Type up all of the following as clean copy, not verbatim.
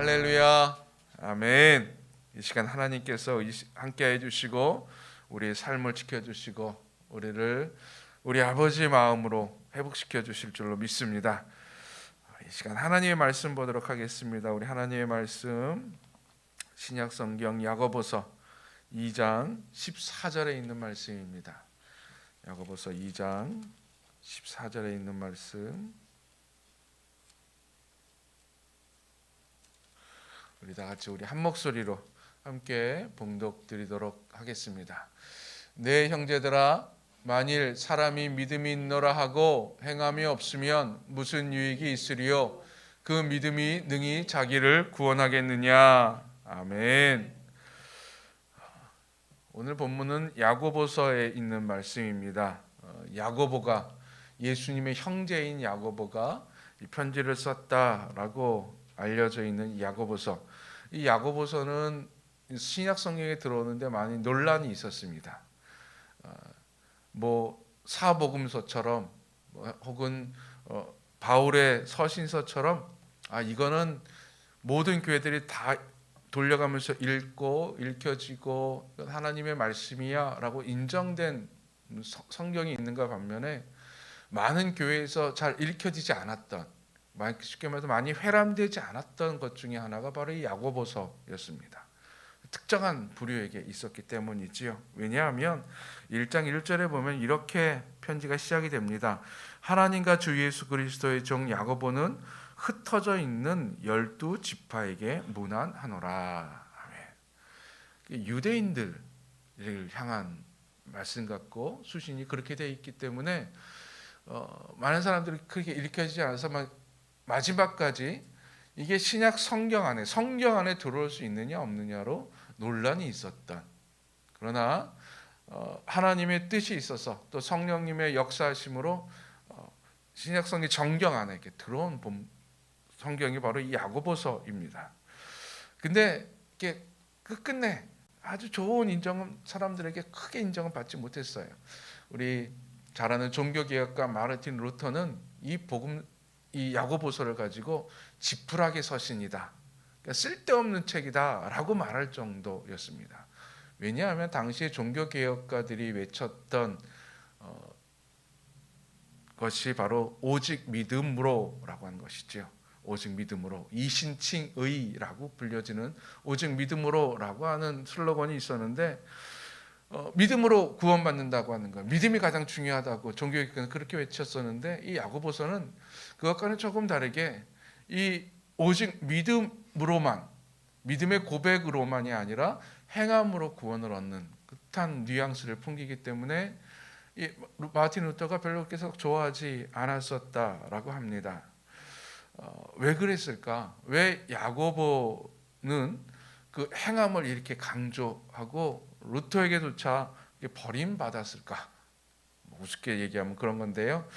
할렐루야. 아멘. 이 시간 하나님께서 함께 해주시고 우리의 삶을 지켜주시고 우리 아버지의 마음으로 회복시켜 주실 줄로 믿습니다. 이 시간 하나님의 말씀 보도록 하겠습니다. 우리 하나님의 말씀 신약 성경 야고보서 2장 14절에 있는 말씀입니다. 야고보서 2장 14절에 있는 말씀, 우리 다 같이 우리 한 목소리로 함께 봉독드리도록 하겠습니다. 내 형제들아, 만일 사람이 믿음이 있노라 하고 행함이 없으면 무슨 유익이 있으리요? 그 믿음이 능히 자기를 구원하겠느냐? 아멘. 오늘 본문은 야고보서에 있는 말씀입니다. 야고보가, 예수님의 형제인 야고보가 이 편지를 썼다라고 알려져 있는 야고보서. 이 야고보서는 신약 성경에 들어오는데 많이 논란이 있었습니다. 사복음서처럼 혹은 바울의 서신서처럼 이거는 모든 교회들이 다 돌려가면서 읽혀지고 하나님의 말씀이야라고 인정된 성경이 있는가 반면에 많은 교회에서 잘 읽혀지지 않았던, 쉽게 말해서 많이 회람되지 않았던 것 중에 하나가 바로 이 야고보서였습니다. 특정한 부류에게 있었기 때문이지요. 왜냐하면 1장 1절에 보면 이렇게 편지가 시작이 됩니다. 하나님과 주 예수 그리스도의 종 야고보는 흩어져 있는 12지파에게 문안하노라. 유대인들을 향한 말씀 같고 수신이 그렇게 되어 있기 때문에 많은 사람들이 그렇게 읽혀지지 않아서 마지막까지 이게 신약 성경 안에 들어올 수 있느냐 없느냐로 논란이 있었던, 그러나 하나님의 뜻이 있어서 또 성령님의 역사하심으로 신약 성경 정경 안에 이렇게 들어온 성경이 바로 이 야고보서입니다. 근데 이게 끝끝내 아주 좋은 인정은 사람들에게 크게 인정을 받지 못했어요. 우리 잘 아는 종교개혁가 마르틴 루터는 이 야고보서를 가지고 지푸라기 서신이다, 그러니까 쓸데없는 책이다라고 말할 정도였습니다. 왜냐하면 당시에 종교개혁가들이 외쳤던 것이 바로 오직 믿음으로라고 하는 것이죠. 오직 믿음으로, 이신칭의라고 불려지는 오직 믿음으로라고 하는 슬로건이 있었는데 믿음으로 구원받는다고 하는 것, 믿음이 가장 중요하다고 종교개혁가는 그렇게 외쳤었는데 이 야고보서는 그것과는 조금 다르게 이 오직 믿음으로만, 믿음의 고백으로만이 아니라 행함으로 구원을 얻는 끝한 뉘앙스를 풍기기 때문에 이 마틴 루터가 별로 그렇게 좋아하지 않았었다라고 합니다. 왜 그랬을까? 왜 야고보는 그 행함을 이렇게 강조하고 루터에게조차 버림받았을까? 우습게 얘기하면 그런 건데요.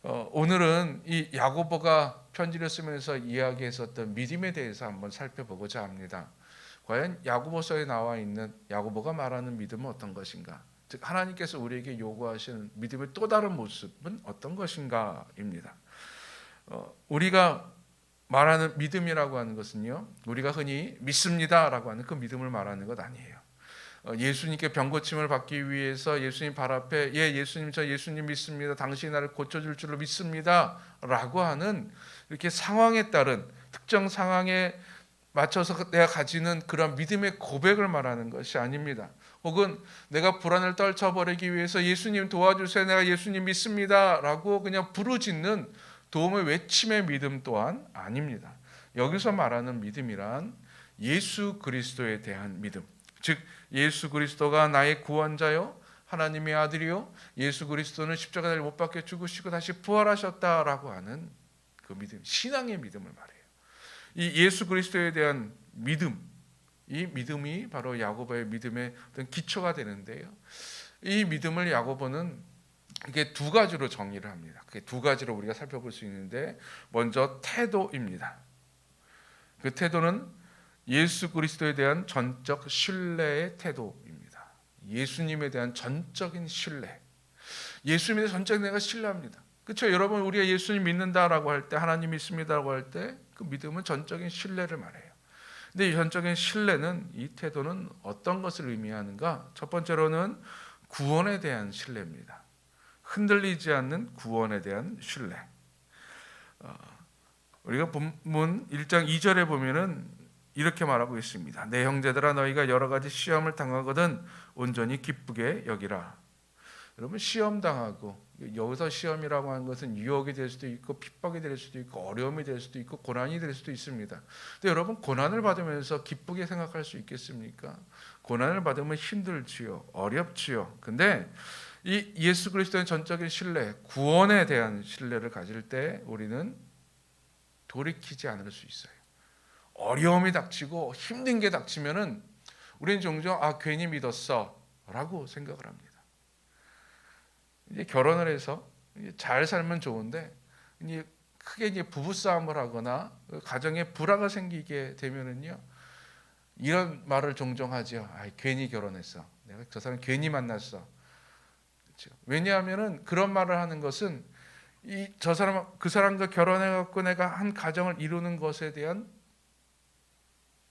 오늘은 이 야고보가 편지를 쓰면서 이야기했었던 믿음에 대해서 한번 살펴보고자 합니다. 과연 야고보서에 나와 있는 야고보가 말하는 믿음은 어떤 것인가? 즉 하나님께서 우리에게 요구하시는 믿음의 또 다른 모습은 어떤 것인가입니다. 우리가 말하는 믿음이라고 하는 것은요, 우리가 흔히 믿습니다라고 하는 그 믿음을 말하는 것 아니에요. 예수님께 병고침을 받기 위해서 예수님 발 앞에 예수님, 저 예수님 믿습니다, 당신이 나를 고쳐줄 줄로 믿습니다 라고 하는 이렇게 상황에 따른, 특정 상황에 맞춰서 내가 가지는 그런 믿음의 고백을 말하는 것이 아닙니다. 혹은 내가 불안을 떨쳐버리기 위해서 예수님 도와주세요, 내가 예수님 믿습니다 라고 그냥 부르짖는 도움의 외침의 믿음 또한 아닙니다. 여기서 말하는 믿음이란 예수 그리스도에 대한 믿음, 즉 예수 그리스도가 나의 구원자요 하나님의 아들이요, 예수 그리스도는 십자가를 못 박혀 죽으시고 다시 부활하셨다라고 하는 그 믿음, 신앙의 믿음을 말해요. 이 예수 그리스도에 대한 믿음, 이 믿음이 바로 야고보의 믿음의 어떤 기초가 되는데요. 이 믿음을 야고보는 이게 두 가지로 정의를 합니다. 그게 두 가지로 우리가 살펴볼 수 있는데, 먼저 태도입니다. 그 태도는 예수 그리스도에 대한 전적 신뢰의 태도입니다. 예수님에 대한 전적인 신뢰. 예수님에 대한 전적인 내가 신뢰합니다. 그렇죠? 여러분, 우리가 예수님 믿는다라고 할 때, 하나님 믿습니다라고 할 때 그 믿음은 전적인 신뢰를 말해요. 근데 이 전적인 신뢰는, 이 태도는 어떤 것을 의미하는가? 첫 번째로는 구원에 대한 신뢰입니다. 흔들리지 않는 구원에 대한 신뢰. 우리가 본문 1장 2절에 보면은 이렇게 말하고 있습니다. 내 형제들아, 너희가 여러 가지 시험을 당하거든 온전히 기쁘게 여기라. 여러분, 시험 당하고, 여기서 시험이라고 하는 것은 유혹이 될 수도 있고 핍박이 될 수도 있고 어려움이 될 수도 있고 고난이 될 수도 있습니다. 근데 여러분, 고난을 받으면서 기쁘게 생각할 수 있겠습니까? 고난을 받으면 힘들지요, 어렵지요. 근데 이 예수 그리스도의 전적인 신뢰, 구원에 대한 신뢰를 가질 때 우리는 돌이키지 않을 수 있어요. 어려움이 닥치고 힘든 게 닥치면은 우리는 종종 괜히 믿었어라고 생각을 합니다. 이제 결혼을 해서 잘 살면 좋은데 이제 크게 이제 부부 싸움을 하거나 가정에 불화가 생기게 되면은요, 이런 말을 종종 하죠. 괜히 결혼했어. 내가 저 사람 괜히 만났어. 그렇죠? 왜냐하면은 그런 말을 하는 것은 저 사람, 그 사람과 결혼해 갖고 내가 한 가정을 이루는 것에 대한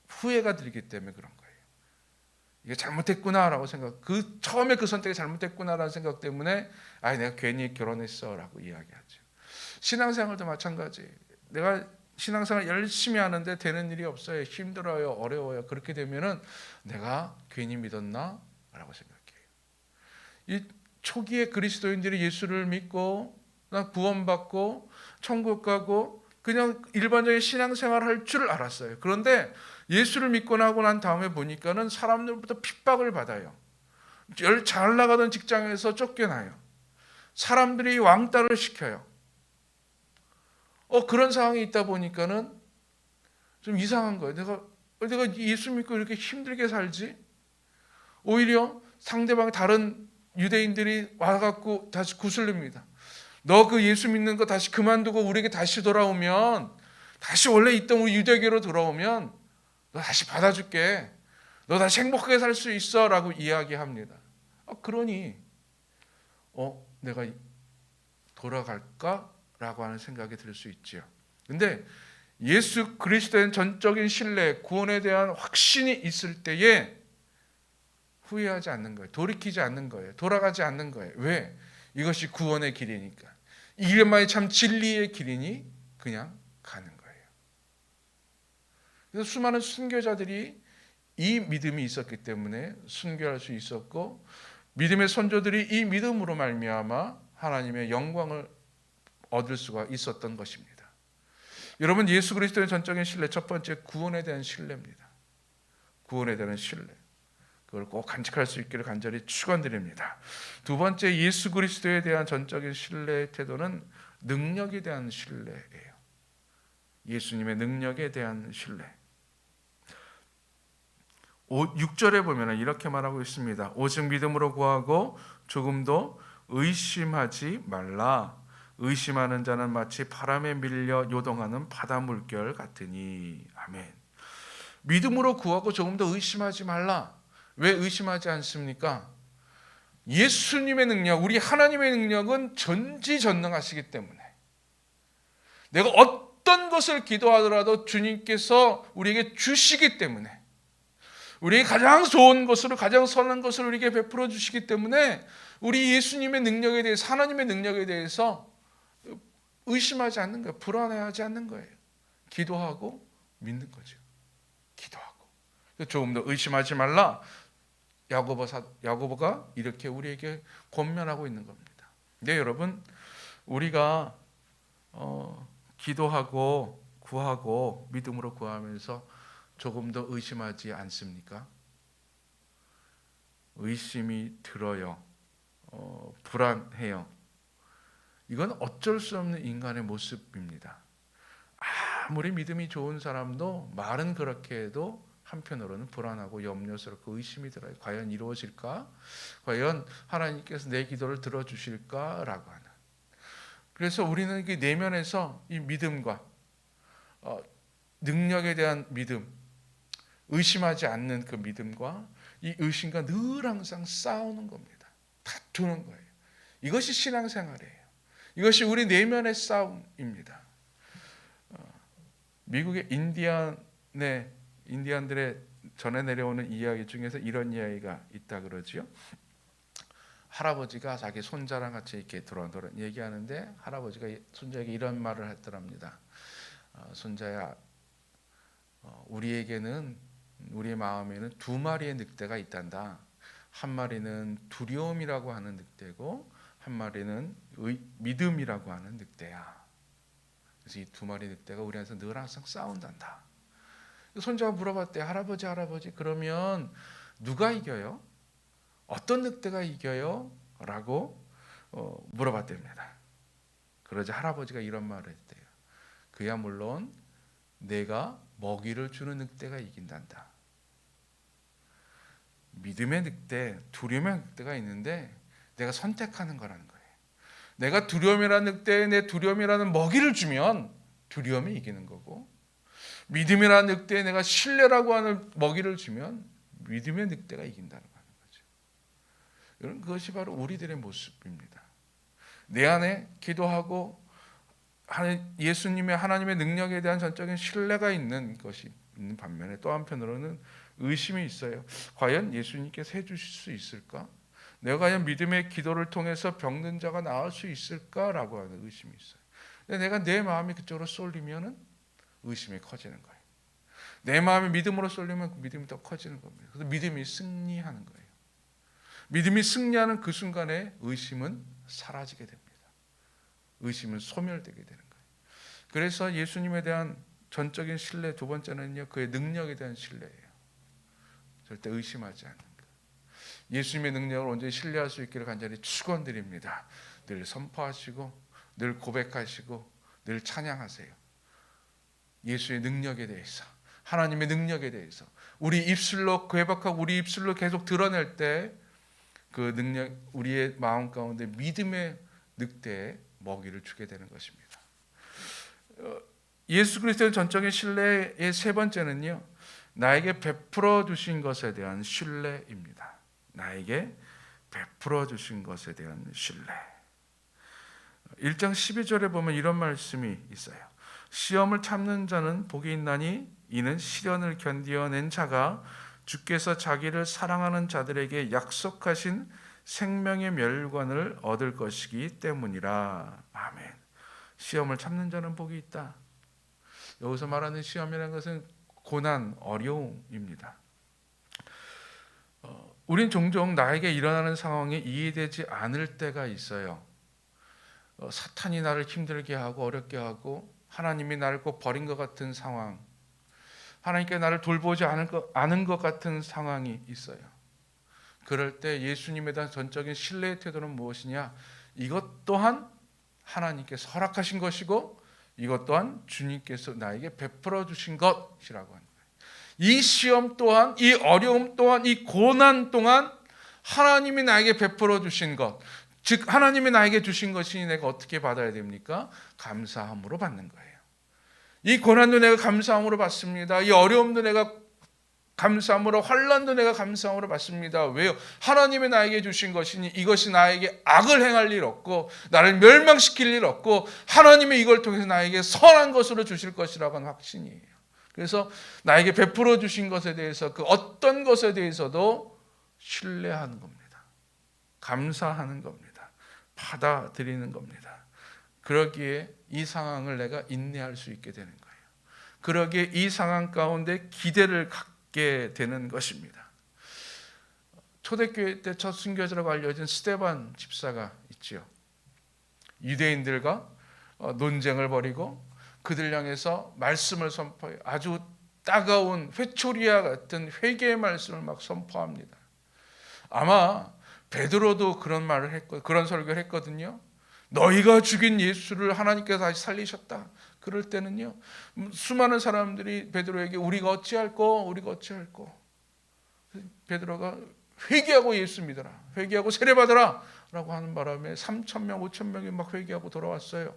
후회가 들기 때문에 그런 거예요. 이게 잘못했구나라고 생각, 처음에 그 선택이 잘못했구나라는 생각 때문에 내가 괜히 결혼했어라고 이야기하죠. 신앙생활도 마찬가지. 내가 신앙생활 열심히 하는데 되는 일이 없어요. 힘들어요, 어려워요. 그렇게 되면은 내가 괜히 믿었나라고 생각해요. 이 초기에 그리스도인들이 예수를 믿고 구원받고 천국 가고 그냥 일반적인 신앙생활 할 줄 알았어요. 그런데 예수를 믿고 나고 난 다음에 보니까는 사람들부터 핍박을 받아요. 잘 나가던 직장에서 쫓겨나요. 사람들이 왕따를 시켜요. 그런 상황이 있다 보니까는 좀 이상한 거예요. 내가 예수 믿고 이렇게 힘들게 살지? 오히려 상대방 다른 유대인들이 와갖고 다시 구슬립니다. 너 그 예수 믿는 거 다시 그만두고 우리에게 다시 돌아오면, 다시 원래 있던 우리 유대교로 돌아오면 너 다시 받아줄게. 너 다시 행복하게 살 수 있어 라고 이야기합니다. 그러니 내가 돌아갈까? 라고 하는 생각이 들 수 있죠. 근데 예수 그리스도의 전적인 신뢰, 구원에 대한 확신이 있을 때에 후회하지 않는 거예요. 돌이키지 않는 거예요. 돌아가지 않는 거예요. 왜? 이것이 구원의 길이니까. 이것만이 참 진리의 길이니 그냥 가는 거예요. 그래서 수많은 순교자들이 이 믿음이 있었기 때문에 순교할 수 있었고, 믿음의 선조들이 이 믿음으로 말미암아 하나님의 영광을 얻을 수가 있었던 것입니다. 여러분, 예수 그리스도의 전적인 신뢰, 첫 번째 구원에 대한 신뢰입니다. 구원에 대한 신뢰, 그걸 꼭 간직할 수 있기를 간절히 축원드립니다. 두 번째, 예수 그리스도에 대한 전적인 신뢰의 태도는 능력에 대한 신뢰예요. 예수님의 능력에 대한 신뢰. 6절에 보면 이렇게 말하고 있습니다. 오직 믿음으로 구하고 조금도 의심하지 말라. 의심하는 자는 마치 바람에 밀려 요동하는 바다 물결 같으니. 아멘. 믿음으로 구하고 조금 더 의심하지 말라. 왜 의심하지 않습니까? 예수님의 능력, 우리 하나님의 능력은 전지전능하시기 때문에, 내가 어떤 것을 기도하더라도 주님께서 우리에게 주시기 때문에, 우리에게 가장 좋은 것으로, 가장 선한 것을 우리에게 베풀어 주시기 때문에 우리 예수님의 능력에 대해서, 하나님의 능력에 대해서 의심하지 않는 거예요. 불안해하지 않는 거예요. 기도하고 믿는 거죠. 기도하고. 조금 더 의심하지 말라. 야고보가 이렇게 우리에게 권면하고 있는 겁니다. 네, 여러분, 우리가 기도하고 구하고 믿음으로 구하면서 조금 더 의심하지 않습니까? 의심이 들어요. 불안해요. 이건 어쩔 수 없는 인간의 모습입니다. 아무리 믿음이 좋은 사람도 말은 그렇게 해도 한편으로는 불안하고 염려스럽고 의심이 들어요. 과연 이루어질까? 과연 하나님께서 내 기도를 들어주실까라고 하는. 그래서 우리는 이 내면에서 이 믿음과 능력에 대한 믿음, 의심하지 않는 그 믿음과 이 의심과 늘 항상 싸우는 겁니다. 다투는 거예요. 이것이 신앙생활이에요. 이것이 우리 내면의 싸움입니다. 미국의 인디안의 인디안들의 전해 내려오는 이야기 중에서 이런 이야기가 있다 그러지요. 할아버지가 자기 손자랑 같이 이렇게 도란도란 얘기하는데 할아버지가 손자에게 이런 말을 했더랍니다. 손자야, 우리에게는 우리의 마음에는 두 마리의 늑대가 있단다. 한 마리는 두려움이라고 하는 늑대고 한 마리는 믿음이라고 하는 늑대야. 그래서 이 두 마리 늑대가 우리 안에서 늘 항상 싸운단다. 손자가 물어봤대. 할아버지 그러면 누가 이겨요? 어떤 늑대가 이겨요? 라고 물어봤답니다. 그러자 할아버지가 이런 말을 했대요. 그야 물론 내가 먹이를 주는 늑대가 이긴단다. 믿음의 늑대, 두려움의 늑대가 있는데 내가 선택하는 거라는 거예요. 내가 두려움이라는 늑대에 내 두려움이라는 먹이를 주면 두려움이 이기는 거고, 믿음이라는 늑대에 내가 신뢰라고 하는 먹이를 주면 믿음의 늑대가 이긴다는 거죠. 여러분, 그것이 바로 우리들의 모습입니다. 내 안에 기도하고 예수님의 하나님의 능력에 대한 전적인 신뢰가 있는 것이 있는 반면에 또 한편으로는 의심이 있어요. 과연 예수님께서 해주실 수 있을까? 내가 과연 믿음의 기도를 통해서 병든 자가 나을 수 있을까라고 하는 의심이 있어요. 근데 내가 내 마음이 그쪽으로 쏠리면은 의심이 커지는 거예요. 내 마음이 믿음으로 쏠리면 믿음이 더 커지는 겁니다. 그래서 믿음이 승리하는 거예요. 믿음이 승리하는 그 순간에 의심은 사라지게 됩니다. 의심은 소멸되게 되는 거예요. 그래서 예수님에 대한 전적인 신뢰, 두 번째는요, 그의 능력에 대한 신뢰예요. 절대 의심하지 않는 것. 예수님의 능력을 온전히 신뢰할 수 있기를 간절히 축원드립니다. 늘 선포하시고 늘 고백하시고 늘 찬양하세요. 예수의 능력에 대해서, 하나님의 능력에 대해서 우리 입술로 고백하고 우리 입술로 계속 드러낼 때 그 능력, 우리의 마음 가운데 믿음의 늑대에 먹이를 주게 되는 것입니다. 예수 그리스도의 전적인 신뢰의 세 번째는요, 나에게 베풀어 주신 것에 대한 신뢰입니다. 나에게 베풀어 주신 것에 대한 신뢰. 1장 12절에 보면 이런 말씀이 있어요. 시험을 참는 자는 복이 있나니 이는 시련을 견디어낸 자가 주께서 자기를 사랑하는 자들에게 약속하신 생명의 멸관을 얻을 것이기 때문이라. 아멘. 시험을 참는 자는 복이 있다. 여기서 말하는 시험이라는 것은 고난, 어려움입니다. 우린 종종 나에게 일어나는 상황이 이해되지 않을 때가 있어요. 사탄이 나를 힘들게 하고 어렵게 하고 하나님이 나를 꼭 버린 것 같은 상황, 하나님께 나를 돌보지 않은 것 같은 상황이 있어요. 그럴 때 예수님에 대한 전적인 신뢰의 태도는 무엇이냐? 이것 또한 하나님께서 허락하신 것이고 이것 또한 주님께서 나에게 베풀어 주신 것이라고 하는 거예요. 이 시험 또한, 이 어려움 또한, 이 고난 또한 하나님이 나에게 베풀어 주신 것, 즉 하나님이 나에게 주신 것이니 내가 어떻게 받아야 됩니까? 감사함으로 받는 거예요. 이 고난도 내가 감사함으로 받습니다. 이 어려움도 내가 감사함으로, 환난도 내가 감사함으로 받습니다. 왜요? 하나님이 나에게 주신 것이니 이것이 나에게 악을 행할 일 없고 나를 멸망시킬 일 없고 하나님이 이걸 통해서 나에게 선한 것으로 주실 것이라고 하는 확신이에요. 그래서 나에게 베풀어 주신 것에 대해서 그 어떤 것에 대해서도 신뢰하는 겁니다. 감사하는 겁니다. 받아들이는 겁니다. 그러기에 이 상황을 내가 인내할 수 있게 되는 거예요. 그러기에 이 상황 가운데 기대를 갖게 되는 것입니다. 초대교회 때 첫 순교자라고 알려진 스데반 집사가 있지요. 유대인들과 논쟁을 벌이고 그들 향해서 말씀을 선포해요. 아주 따가운 회초리와 같은 회개의 말씀을 막 선포합니다. 아마 베드로도 그런 말을 했고 그런 설교를 했거든요. 너희가 죽인 예수를 하나님께서 다시 살리셨다. 그럴 때는요, 수많은 사람들이 베드로에게 우리가 어찌할꼬? 베드로가 회개하고 예수 믿어라, 회개하고 세례받아라 라고 하는 바람에 3,000명, 5,000명이 막 회개하고 돌아왔어요.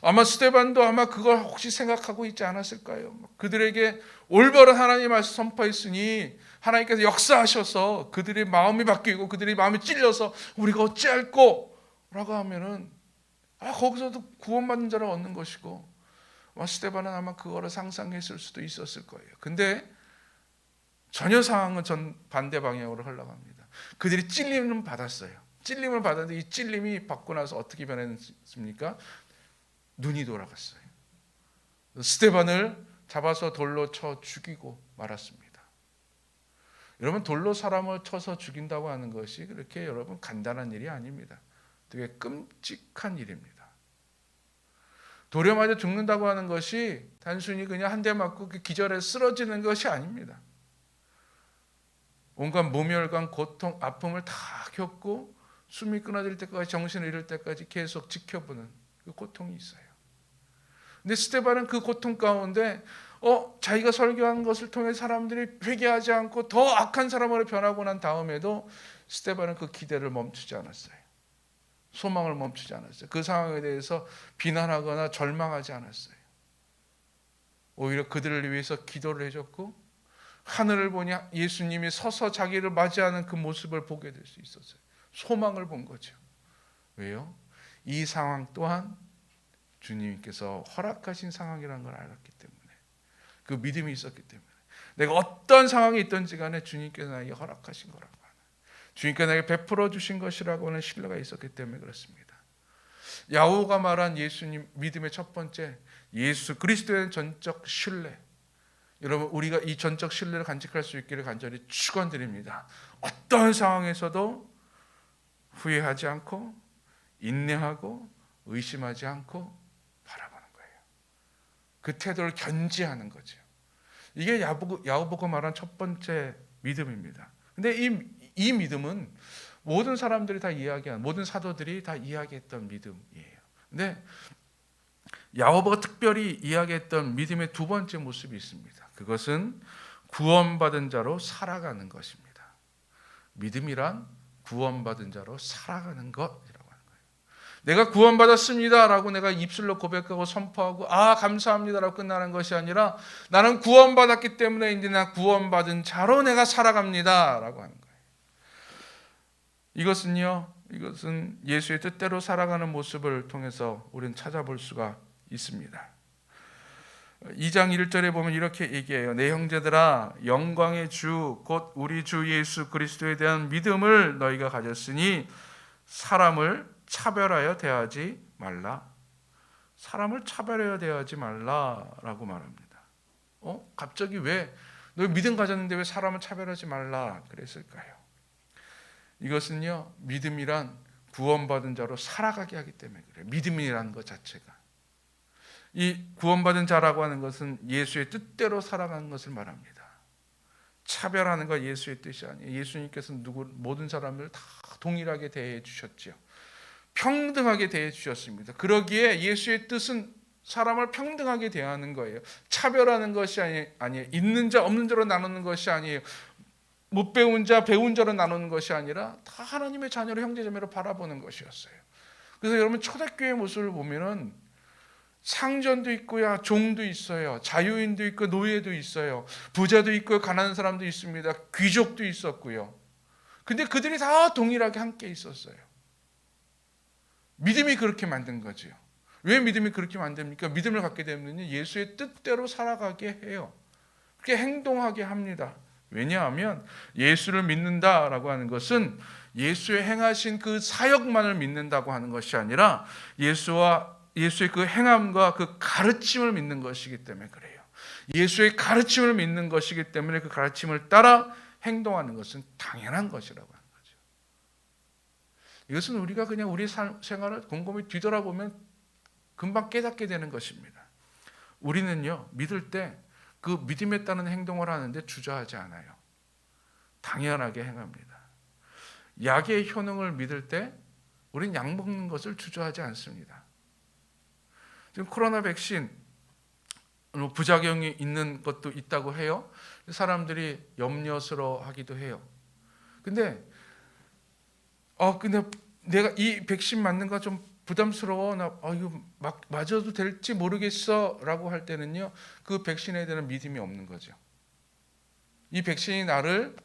아마 스데반도 아마 그걸 혹시 생각하고 있지 않았을까요? 그들에게 올바른 하나님의 말씀 선포했으니 하나님께서 역사하셔서 그들의 마음이 바뀌고 그들의 마음이 찔려서 우리가 어찌할꼬? 라고 하면은 거기서도 구원받는 자를 얻는 것이고, 스데반은 아마 그거를 상상했을 수도 있었을 거예요. 근데 전혀 상황은 전 반대 방향으로 흘러갑니다. 그들이 찔림을 받았어요. 찔림을 받았는데 이 찔림이 받고 나서 어떻게 변했습니까? 눈이 돌아갔어요. 스데반을 잡아서 돌로 쳐 죽이고 말았습니다. 여러분, 돌로 사람을 쳐서 죽인다고 하는 것이 그렇게 여러분 간단한 일이 아닙니다. 되게 끔찍한 일입니다. 돌에 맞아 죽는다고 하는 것이 단순히 그냥 한 대 맞고 기절해 쓰러지는 것이 아닙니다. 온갖 모멸감, 고통, 아픔을 다 겪고 숨이 끊어질 때까지, 정신을 잃을 때까지 계속 지켜보는 그 고통이 있어요. 근데 스데반은 그 고통 가운데 자기가 설교한 것을 통해 사람들이 회개하지 않고 더 악한 사람으로 변하고 난 다음에도 스데반은 그 기대를 멈추지 않았어요. 소망을 멈추지 않았어요. 그 상황에 대해서 비난하거나 절망하지 않았어요. 오히려 그들을 위해서 기도를 해줬고, 하늘을 보니 예수님이 서서 자기를 맞이하는 그 모습을 보게 될 수 있었어요. 소망을 본 거죠. 왜요? 이 상황 또한 주님께서 허락하신 상황이라는 걸 알았기 때문에, 그 믿음이 있었기 때문에, 내가 어떤 상황이 있든지 간에 주님께서 나에게 허락하신 거라고 하는, 주님께서 나에게 베풀어 주신 것이라고 하는 신뢰가 있었기 때문에 그렇습니다. 야고보가 말한 예수님 믿음의 첫 번째, 예수 그리스도에 대한 전적 신뢰. 여러분, 우리가 이 전적 신뢰를 간직할 수 있기를 간절히 축원드립니다. 어떤 상황에서도 후회하지 않고 인내하고 의심하지 않고 바라보는 거예요. 그 태도를 견지하는 거죠. 이게 야고보가 말한 첫 번째 믿음입니다. 근데 이 믿음은 모든 사람들이 다 이야기한, 모든 사도들이 다 이야기했던 믿음이에요. 근데 야고보가 특별히 이야기했던 믿음의 두 번째 모습이 있습니다. 그것은 구원받은 자로 살아가는 것입니다. 믿음이란 구원받은 자로 살아가는 것이라고 하는 거예요. 내가 구원받았습니다라고 내가 입술로 고백하고 선포하고 감사합니다라고 끝나는 것이 아니라, 나는 구원받았기 때문에 이제 나 구원받은 자로 내가 살아갑니다라고 하는 거예요. 이것은 예수의 뜻대로 살아가는 모습을 통해서 우리는 찾아볼 수가 있습니다. 2장 1절에 보면 이렇게 얘기해요. 내 형제들아, 영광의 주 곧 우리 주 예수 그리스도에 대한 믿음을 너희가 가졌으니 사람을 차별하여 대하지 말라. 사람을 차별하여 대하지 말라라고 말합니다. 갑자기 왜 너 믿음 가졌는데 왜 사람을 차별하지 말라 그랬을까요? 이것은요, 믿음이란 구원받은 자로 살아가게 하기 때문에 그래요. 믿음이라는 것 자체가. 이 구원받은 자라고 하는 것은 예수의 뜻대로 살아가는 것을 말합니다. 차별하는 것 예수의 뜻이 아니에요. 예수님께서는 모든 사람을 다 동일하게 대해 주셨지요. 평등하게 대해 주셨습니다. 그러기에 예수의 뜻은 사람을 평등하게 대하는 거예요. 차별하는 것이 아니에요. 있는 자 없는 자로 나누는 것이 아니에요. 못 배운 자 배운 자로 나누는 것이 아니라 다 하나님의 자녀로 형제자매로 바라보는 것이었어요. 그래서 여러분, 초대교회의 모습을 보면은 상전도 있고요, 종도 있어요, 자유인도 있고 노예도 있어요, 부자도 있고 가난한 사람도 있습니다, 귀족도 있었고요. 근데 그들이 다 동일하게 함께 있었어요. 믿음이 그렇게 만든 거죠. 왜 믿음이 그렇게 만듭니까? 믿음을 갖게 되면 예수의 뜻대로 살아가게 해요. 그렇게 행동하게 합니다. 왜냐하면 예수를 믿는다라고 하는 것은 예수의 행하신 그 사역만을 믿는다고 하는 것이 아니라 예수의 그 행함과 그 가르침을 믿는 것이기 때문에 그래요. 예수의 가르침을 믿는 것이기 때문에 그 가르침을 따라 행동하는 것은 당연한 것이라고 하는 거죠. 이것은 우리가 그냥 우리 생활을 곰곰이 뒤돌아보면 금방 깨닫게 되는 것입니다. 우리는요, 믿을 때 그 믿음에 따른 행동을 하는데 주저하지 않아요. 당연하게 행합니다. 약의 효능을 믿을 때 우리는 약 먹는 것을 주저하지 않습니다. 지금 코로나 백신 부작용이 있는 것도 있다고 해요. 사람들이 염려스러워하기도 해요. 근데 내가 이 백신 맞는 거 좀 부담스러워. 이거 맞아도 될지 모르겠어라고 할 때는요, 그 백신에 대한 믿음이 없는 거죠. 이 백신이 나를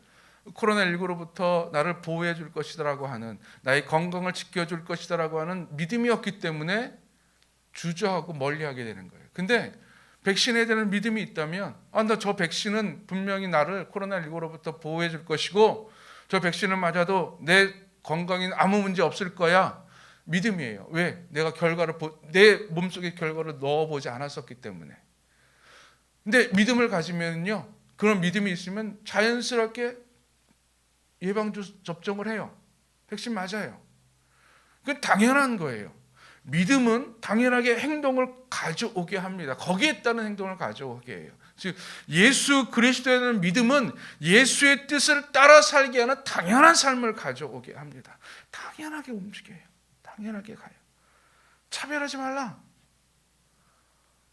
코로나19로부터 나를 보호해 줄 것이다라고 하는, 나의 건강을 지켜줄 것이다라고 하는 믿음이 없기 때문에 주저하고 멀리하게 되는 거예요. 근데 백신에 대한 믿음이 있다면 나 저 백신은 분명히 나를 코로나19로부터 보호해 줄 것이고 저 백신을 맞아도 내 건강에 아무 문제 없을 거야. 믿음이에요. 왜? 내가 내 몸속에 결과를 넣어보지 않았었기 때문에. 근데 믿음을 가지면요, 그런 믿음이 있으면 자연스럽게 예방접종을 해요. 백신 맞아요. 그건 당연한 거예요. 믿음은 당연하게 행동을 가져오게 합니다. 거기에 따른 행동을 가져오게 해요. 즉 예수 그리스도에 대한 믿음은 예수의 뜻을 따라 살게 하는 당연한 삶을 가져오게 합니다. 당연하게 움직여요. 당연하게 가요. 차별하지 말라.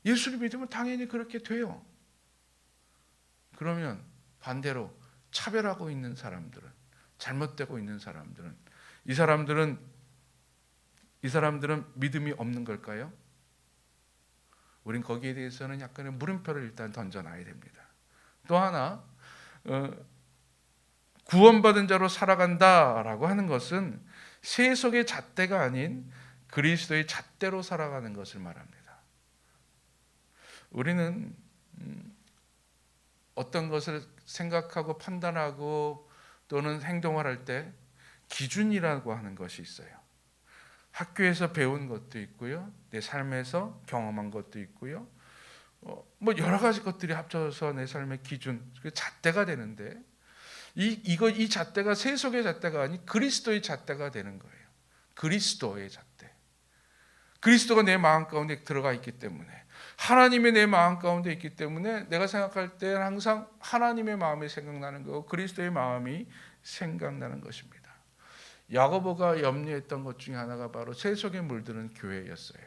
예수를 믿으면 당연히 그렇게 돼요. 그러면 반대로 차별하고 있는 사람들은, 잘못되고 있는 사람들은, 이 사람들은 믿음이 없는 걸까요? 우린 거기에 대해서는 약간의 물음표를 일단 던져놔야 됩니다. 또 하나, 구원받은 자로 살아간다라고 하는 것은 세속의 잣대가 아닌 그리스도의 잣대로 살아가는 것을 말합니다. 우리는 어떤 것을 생각하고 판단하고 또는 행동을 할 때 기준이라고 하는 것이 있어요. 학교에서 배운 것도 있고요, 내 삶에서 경험한 것도 있고요, 여러 가지 것들이 합쳐서 내 삶의 기준, 잣대가 되는데 이 잣대가 세속의 잣대가 아닌 그리스도의 잣대가 되는 거예요. 그리스도의 잣대. 그리스도가 내 마음 가운데 들어가 있기 때문에, 하나님이 내 마음 가운데 있기 때문에 내가 생각할 때는 항상 하나님의 마음이 생각나는 거고 그리스도의 마음이 생각나는 것입니다. 야고보가 염려했던 것 중에 하나가 바로 세속에 물드는 교회였어요.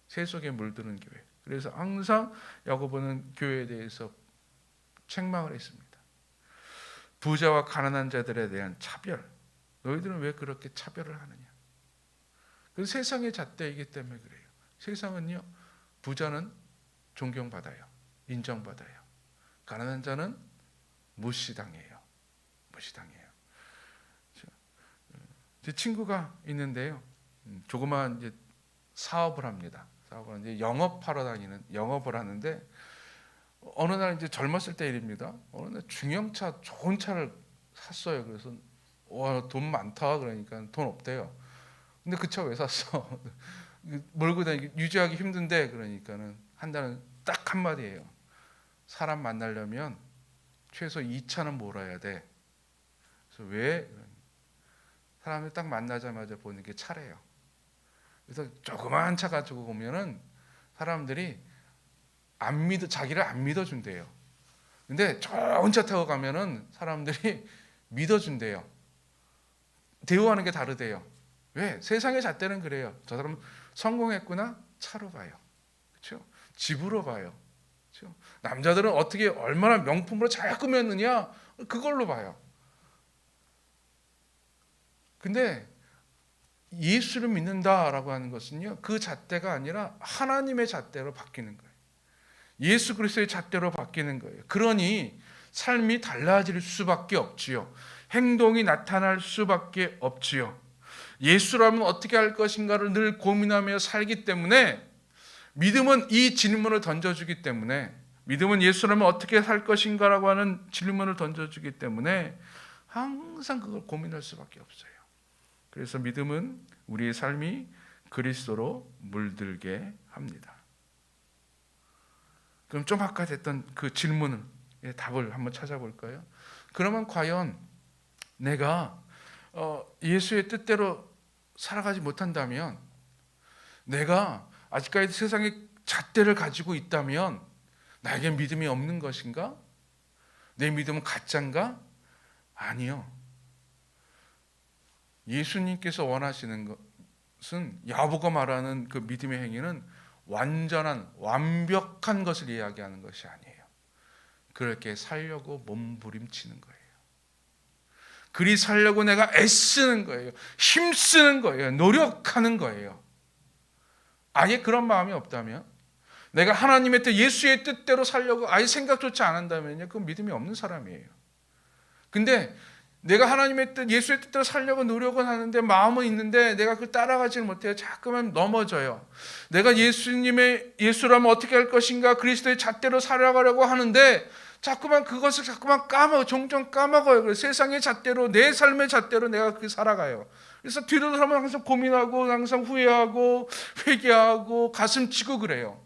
세속에 물드는 교회. 그래서 항상 야고보는 교회에 대해서 책망을 했습니다. 부자와 가난한 자들에 대한 차별. 너희들은 왜 그렇게 차별을 하느냐? 그 세상의 잣대이기 때문에 그래요. 세상은요, 부자는 존경받아요. 인정받아요. 가난한 자는 무시당해요. 무시당해요. 제 친구가 있는데요, 조그마한 이제 사업을 합니다. 사업을 이제 영업을 하는데 어느 날 이제 젊었을 때 일입니다. 어느 날 중형차 좋은 차를 샀어요. 그래서 돈 많다 그러니까 돈 없대요. 근데 그 차 왜 샀어? 몰고 다니기 유지하기 힘든데 그러니까는 한다는 딱 한마디예요. 사람 만나려면 최소 2차는 몰아야 돼. 그래서 왜? 사람을 딱 만나자마자 보는 게 차래요. 그래서 조그마한 차 가지고 오면은 사람들이 자기를 안 믿어준대요. 근데 좋은 차 타고 가면은 사람들이 믿어준대요. 대우하는 게 다르대요. 왜? 세상의 잣대는 그래요. 저 사람 성공했구나? 차로 봐요. 그렇죠? 집으로 봐요. 그렇죠? 남자들은 어떻게 얼마나 명품으로 잘 꾸몄느냐? 그걸로 봐요. 근데 예수를 믿는다라고 하는 것은요, 그 잣대가 아니라 하나님의 잣대로 바뀌는 거예요. 예수 그리스도의 잣대로 바뀌는 거예요. 그러니 삶이 달라질 수밖에 없지요. 행동이 나타날 수밖에 없지요. 예수라면 어떻게 할 것인가를 늘 고민하며 살기 때문에, 믿음은 이 질문을 던져주기 때문에, 믿음은 예수라면 어떻게 살 것인가라고 하는 질문을 던져주기 때문에 항상 그걸 고민할 수밖에 없어요. 그래서 믿음은 우리의 삶이 그리스도로 물들게 합니다. 그럼 좀 아까 됐던 그 질문의 답을 한번 찾아볼까요? 그러면 과연 내가 예수의 뜻대로 살아가지 못한다면, 내가 아직까지 세상의 잣대를 가지고 있다면 나에게 믿음이 없는 것인가? 내 믿음은 가짜인가? 아니요. 예수님께서 원하시는 것은, 야고보가 말하는 그 믿음의 행위는 완전한 완벽한 것을 이야기하는 것이 아니에요. 그렇게 살려고 몸부림치는 거예요. 그리 살려고 내가 애쓰는 거예요. 힘쓰는 거예요. 노력하는 거예요. 아예 그런 마음이 없다면, 내가 하나님의 뜻, 예수의 뜻대로 살려고 아예 생각조차 안 한다면요, 그건 믿음이 없는 사람이에요. 근데 내가 하나님의 뜻, 예수의 뜻대로 살려고 노력은 하는데 마음은 있는데 내가 그걸 따라가지를 못해요. 자꾸만 넘어져요. 내가 예수라면 어떻게 할 것인가, 그리스도의 잣대로 살아가려고 하는데 자꾸만 그것을 종종 까먹어요. 그래서 세상의 잣대로, 내 삶의 잣대로 내가 그렇게 살아가요. 그래서 뒤로 돌아보면 항상 고민하고, 항상 후회하고, 회개하고, 가슴 치고 그래요.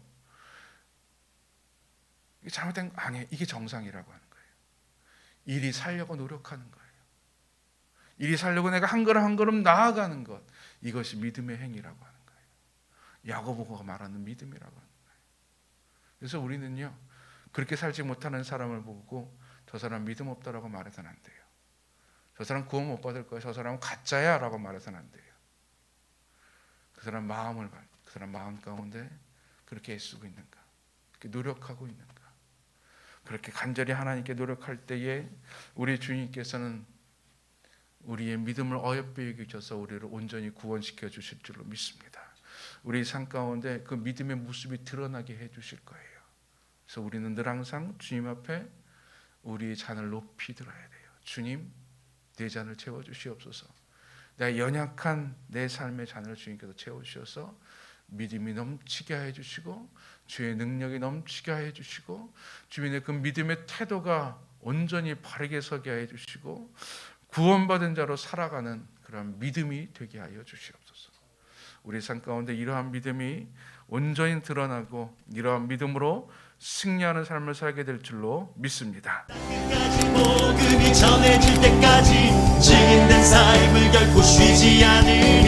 이게 잘못된 거 아니에요. 이게 정상이라고 하는 거예요. 일이 살려고 노력하는 거예요. 일이 살려고 내가 한 걸음 한 걸음 나아가는 것, 이것이 믿음의 행위라고 하는 거예요. 야고보가 말하는 믿음이라고 하는 거예요. 그래서 우리는요, 그렇게 살지 못하는 사람을 보고 저 사람 믿음 없다라고 말해서는 안 돼요. 저 사람 구원 못 받을 거야, 저 사람은 가짜야 라고 말해서는 안 돼요. 그 사람 마음 가운데 그렇게 애쓰고 있는가, 그렇게 노력하고 있는가, 그렇게 간절히 하나님께 노력할 때에 우리 주님께서는 우리의 믿음을 어여삐 여기셔서 우리를 온전히 구원시켜 주실 줄로 믿습니다. 우리 삶 가운데 그 믿음의 모습이 드러나게 해 주실 거예요. 그래서 우리는 늘 항상 주님 앞에 우리의 잔을 높이 들어야 돼요. 주님, 내 잔을 채워주시옵소서. 내가 연약한 내 삶의 잔을 주님께서 채워주셔서 믿음이 넘치게 해주시고, 주의 능력이 넘치게 해주시고, 주님의 그 믿음의 태도가 온전히 바르게 서게 해주시고, 구원받은 자로 살아가는 그런 믿음이 되게 하여 주시옵소서. 우리 삶 가운데 이러한 믿음이 온전히 드러나고 이러한 믿음으로 승리하는 삶을 살게 될 줄로 믿습니다. 복음이 전해질 때까지 증인된 삶을 결코 쉬지 않을